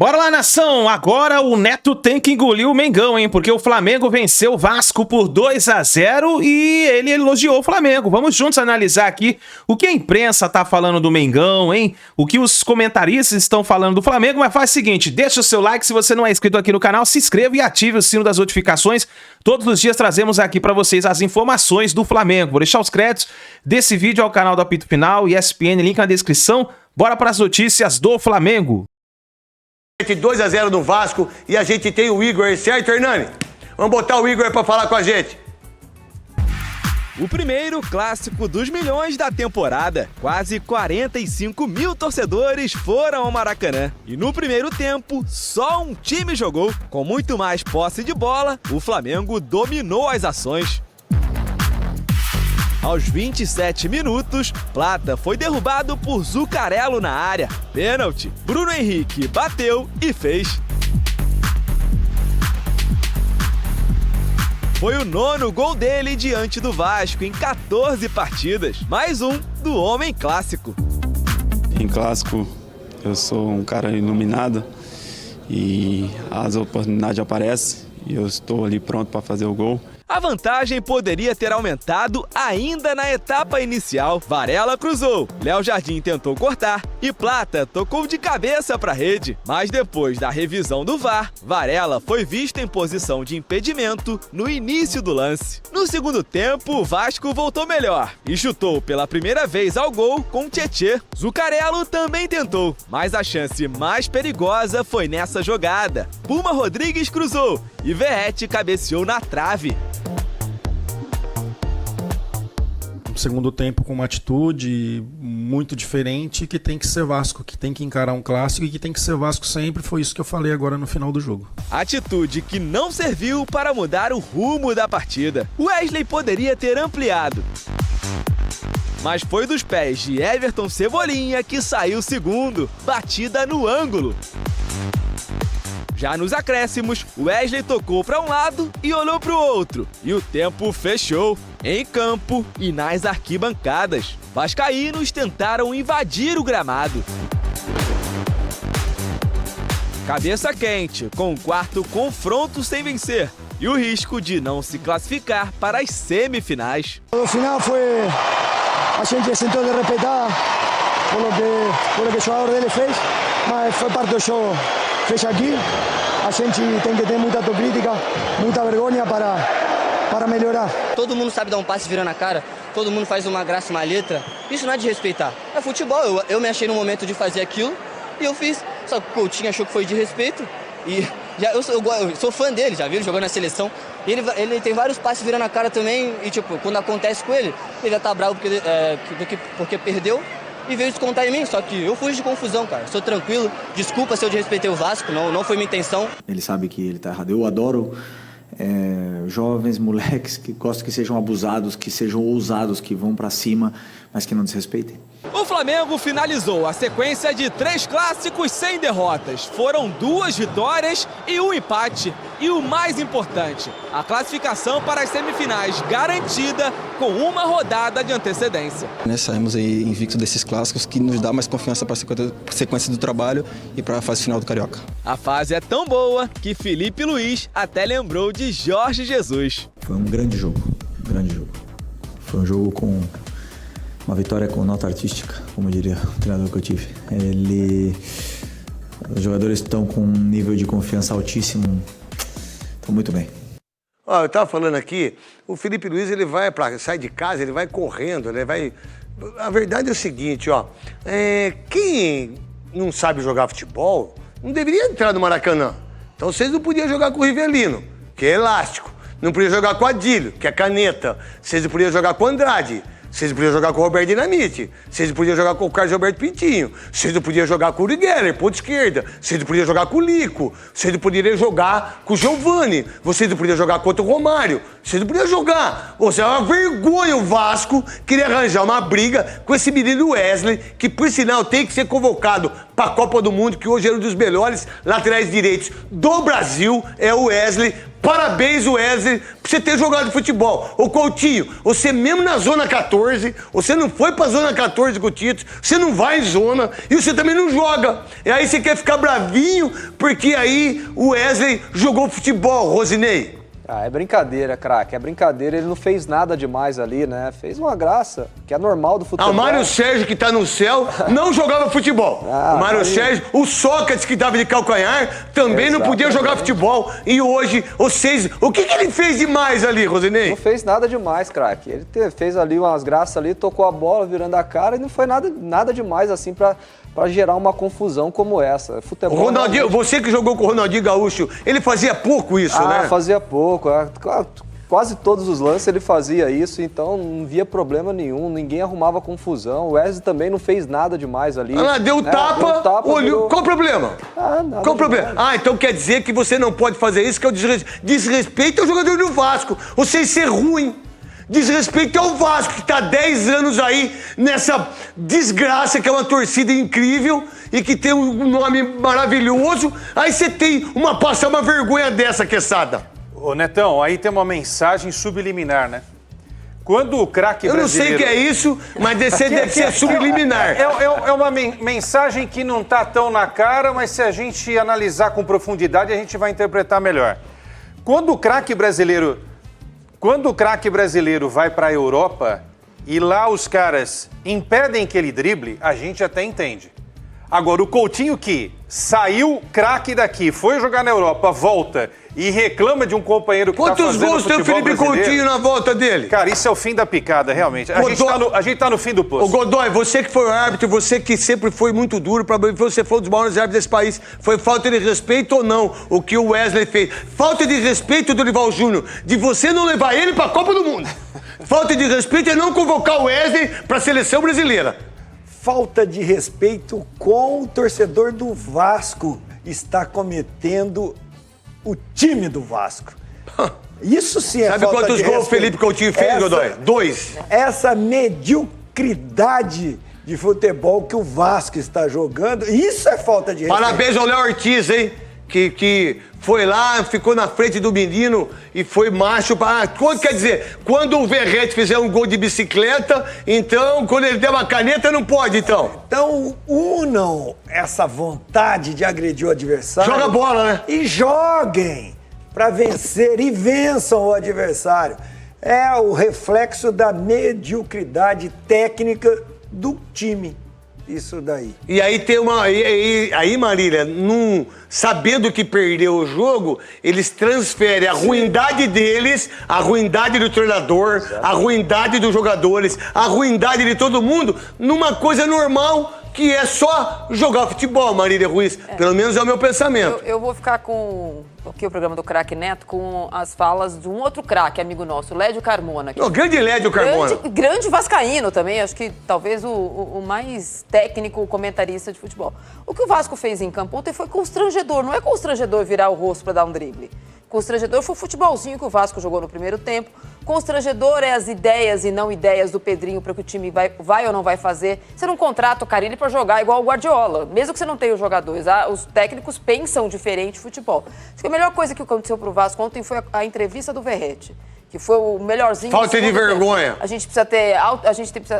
Bora lá, nação! Agora o Neto tem que engolir o Mengão, hein? Porque o Flamengo venceu o Vasco por 2-0 e ele elogiou o Flamengo. Vamos juntos analisar aqui o que a imprensa tá falando do Mengão, hein? O que os comentaristas estão falando do Flamengo. Mas faz o seguinte, deixa o seu like se você não é inscrito aqui no canal, se inscreva e ative o sino das notificações. Todos os dias trazemos aqui pra vocês as informações do Flamengo. Vou deixar os créditos desse vídeo ao canal do Apito Final, ESPN, link na descrição. Bora para as notícias do Flamengo. 2-0 no Vasco e a gente tem o Igor, certo, Hernani? Vamos botar o Igor para falar com a gente. O primeiro clássico dos milhões da temporada. Quase 45 mil torcedores foram ao Maracanã. E no primeiro tempo, só um time jogou. Com muito mais posse de bola, o Flamengo dominou as ações. Aos 27 minutos, Plata foi derrubado por Zuccarello na área. Pênalti. Bruno Henrique bateu e fez. Foi o 9º gol dele diante do Vasco em 14 partidas. Mais um do homem clássico. Em clássico, eu sou um cara iluminado e as oportunidades aparecem e eu estou ali pronto para fazer o gol. A vantagem poderia ter aumentado ainda na etapa inicial. Varela cruzou, Léo Jardim tentou cortar e Plata tocou de cabeça para a rede. Mas depois da revisão do VAR, Varela foi visto em posição de impedimento no início do lance. No segundo tempo, o Vasco voltou melhor e chutou pela primeira vez ao gol com Tietê. Zuccarello também tentou, mas a chance mais perigosa foi nessa jogada. Puma Rodrigues cruzou e Verratti cabeceou na trave. Segundo tempo com uma atitude muito diferente, que tem que ser Vasco, que tem que encarar um clássico e que tem que ser Vasco sempre. Foi isso que eu falei agora no final do jogo. Atitude que não serviu para mudar o rumo da partida. Wesley poderia ter ampliado, mas foi dos pés de Everton Cebolinha que saiu o segundo, batida no ângulo. Já nos acréscimos, Wesley tocou para um lado e olhou para o outro. E o tempo fechou. Em campo e nas arquibancadas, vascaínos tentaram invadir o gramado. Cabeça quente, com o quarto confronto sem vencer e o risco de não se classificar para as semifinais. O final foi... A gente sentiu de respeitar por lo que o jogador dele fez, mas foi parte do jogo. Fez aqui, a gente tem que ter muita autocrítica, muita vergonha para melhorar. Todo mundo sabe dar um passe virando a cara, todo mundo faz uma graça, uma letra. Isso não é de respeitar, é futebol. Eu me achei no momento de fazer aquilo e eu fiz. Só que o Coutinho achou que foi de respeito e eu sou fã dele, já viu ele jogando na seleção. E ele tem vários passes virando a cara também e tipo, quando acontece com ele já tá bravo porque perdeu. E veio descontar em mim, só que eu fugi de confusão, cara. Sou tranquilo, desculpa se eu desrespeitei o Vasco, não foi minha intenção. Ele sabe que ele tá errado. Eu adoro jovens, moleques que gostam que sejam abusados, que sejam ousados, que vão pra cima, mas que não desrespeitem. O Flamengo finalizou a sequência de 3 clássicos sem derrotas. Foram 2 vitórias e 1 empate. E o mais importante, a classificação para as semifinais garantida com uma rodada de antecedência. Nós saímos aí invicto desses clássicos, que nos dá mais confiança para a sequência do trabalho e para a fase final do Carioca. A fase é tão boa que Felipe Luiz até lembrou de Jorge Jesus. Foi um grande jogo, grande jogo. Foi um jogo com uma vitória com nota artística, como diria o treinador que eu tive. Os jogadores estão com um nível de confiança altíssimo, estão muito bem. Ó, eu tava falando aqui, o Felipe Luiz, ele sai de casa, ele vai correndo, ele vai... A verdade é o seguinte, ó, quem não sabe jogar futebol, não deveria entrar no Maracanã. Então vocês não podiam jogar com o Rivelino, que é elástico. Não podia jogar com o Adílio, que é caneta. Vocês não podiam jogar com o Andrade. Vocês não podiam jogar com o Roberto Dinamite. Vocês não podiam jogar com o Carlos Alberto Pintinho. Vocês não podiam jogar com o Uri Geller, ponta esquerda. Vocês não podiam jogar com o Lico. Vocês não poderiam jogar com o Giovani. Vocês não podiam jogar contra o Romário. Vocês não podiam jogar. Ou seja, é uma vergonha o Vasco querer arranjar uma briga com esse menino Wesley, que por sinal tem que ser convocado para para a Copa do Mundo, que hoje é um dos melhores laterais direitos do Brasil, é o Wesley. Parabéns, Wesley, por você ter jogado futebol. Ô Coutinho, você mesmo na zona 14, você não foi pra zona 14 com o Tito, você não vai em zona e você também não joga. E aí você quer ficar bravinho porque aí o Wesley jogou futebol, Rosinei. É brincadeira, craque, é brincadeira. Ele não fez nada demais ali, né? Fez uma graça, que é normal do futebol. O Mário Sérgio, que tá no céu, não jogava futebol. O Mário Sérgio, o Sócrates, que dava de calcanhar, também não podia jogar futebol. E hoje, vocês... O que ele fez demais ali, Rosinei? Não fez nada demais, craque. Ele fez ali umas graças ali, tocou a bola, virando a cara, e não foi nada demais assim pra gerar uma confusão como essa. Futebol. O Ronaldinho, você que jogou com o Ronaldinho Gaúcho, ele fazia pouco isso, né? Fazia pouco. Quase todos os lances ele fazia isso, então não via problema nenhum, ninguém arrumava confusão. O Wesley também não fez nada demais ali. Deu tapa, olhou. Virou... Qual o problema? Qual o problema? Então quer dizer que você não pode fazer isso, que é o desrespeito ao jogador do Vasco. Você ser ruim. Desrespeito ao Vasco, que tá 10 anos aí nessa desgraça, que é uma torcida incrível e que tem um nome maravilhoso. Aí você tem passar uma vergonha dessa, Quesada. Ô, Netão, aí tem uma mensagem subliminar, né? Quando o craque brasileiro... Eu não sei o que é isso, mas deve ser subliminar. É uma mensagem que não tá tão na cara, mas se a gente analisar com profundidade, a gente vai interpretar melhor. Quando o craque brasileiro vai para a Europa e lá os caras impedem que ele drible, a gente até entende. Agora, o Coutinho que saiu craque daqui, foi jogar na Europa, volta e reclama de um companheiro que tá fazendo futebol brasileiro. Quantos gols tem o Felipe Coutinho na volta dele? Cara, isso é o fim da picada, realmente. A gente tá no fim do poço. Ô Godoy, você que foi o árbitro, você que sempre foi muito duro, você foi um dos maiores árbitros desse país, foi falta de respeito ou não o que o Wesley fez? Falta de respeito do Dorival Júnior, de você não levar ele pra Copa do Mundo. Falta de respeito é não convocar o Wesley pra seleção brasileira. Falta de respeito com o torcedor do Vasco está cometendo o time do Vasco. Isso sim é falta de respeito. Sabe quantos gols o Felipe Coutinho fez, Godoy? 2. Essa mediocridade de futebol que o Vasco está jogando, isso é falta de respeito. Parabéns ao Léo Ortiz, hein? Que foi lá, ficou na frente do menino e foi macho para... Quer dizer, quando o Verrete fizer um gol de bicicleta, então, quando ele der uma caneta, não pode, então. Então, unam essa vontade de agredir o adversário. Joga bola, né? E joguem para vencer e vençam o adversário. É o reflexo da mediocridade técnica do time. Isso daí. E aí tem uma... Aí, Marília, sabendo que perdeu o jogo, eles transferem a ruindade deles, a ruindade do treinador, a ruindade dos jogadores, a ruindade de todo mundo, numa coisa normal, que é só jogar futebol, Marília Ruiz. Pelo menos é o meu pensamento. Eu vou ficar com aqui o programa do Craque Neto com as falas de um outro craque, amigo nosso, Lédio Carmona. Grande Lédio Carmona. Grande vascaíno também, acho que talvez o mais técnico comentarista de futebol. O que o Vasco fez em campo ontem foi constrangedor. Não é constrangedor virar o rosto para dar um drible. Constrangedor foi o futebolzinho que o Vasco jogou no primeiro tempo. Constrangedor é as ideias e não ideias do Pedrinho para que o time vai ou não vai fazer. Você não contrata o Carille para jogar igual o Guardiola, mesmo que você não tenha os jogadores. Os técnicos pensam diferente futebol. Acho que a melhor coisa que aconteceu para o Vasco ontem foi a entrevista do Verrete, que foi o melhorzinho. Falta de vergonha. A gente precisa ter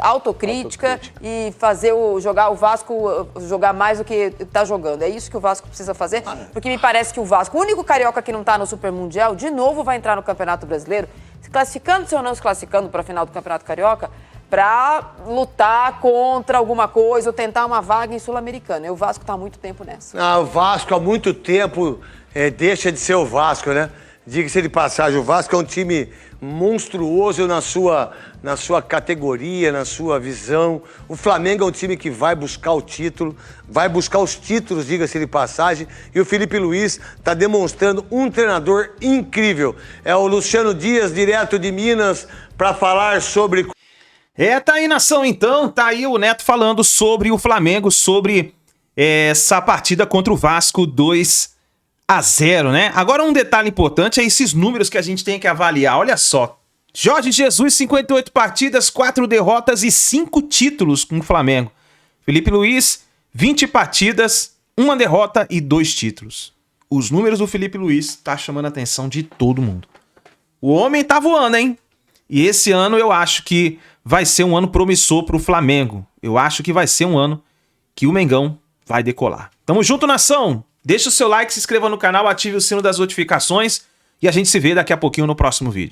autocrítica e fazer jogar o Vasco jogar mais do que está jogando. É isso que o Vasco precisa fazer, porque me parece que o Vasco, o único carioca que não está no Super Mundial, de novo vai entrar no Campeonato Brasileiro, se classificando ou não se classificando para a final do Campeonato Carioca, para lutar contra alguma coisa ou tentar uma vaga em Sul-Americana. E o Vasco está há muito tempo nessa. O Vasco há muito tempo deixa de ser o Vasco, né? Diga-se de passagem, o Vasco é um time monstruoso na sua categoria, na sua visão. O Flamengo é um time que vai buscar o título, vai buscar os títulos, diga-se de passagem. E o Felipe Luiz está demonstrando um treinador incrível. É o Luciano Dias, direto de Minas, para falar sobre... Tá aí, nação, então. Tá aí o Neto falando sobre o Flamengo, sobre essa partida contra o Vasco 2-0, né? Agora um detalhe importante é esses números que a gente tem que avaliar. Olha só, Jorge Jesus, 58 partidas, 4 derrotas e 5 títulos com o Flamengo. Felipe Luiz, 20 partidas, 1 derrota e 2 títulos. Os números do Felipe Luiz tá chamando a atenção de todo mundo. O homem tá voando, hein? E esse ano eu acho que vai ser um ano promissor pro Flamengo. Eu acho que vai ser um ano que o Mengão vai decolar. Tamo junto, nação! Deixa o seu like, se inscreva no canal, ative o sino das notificações e a gente se vê daqui a pouquinho no próximo vídeo.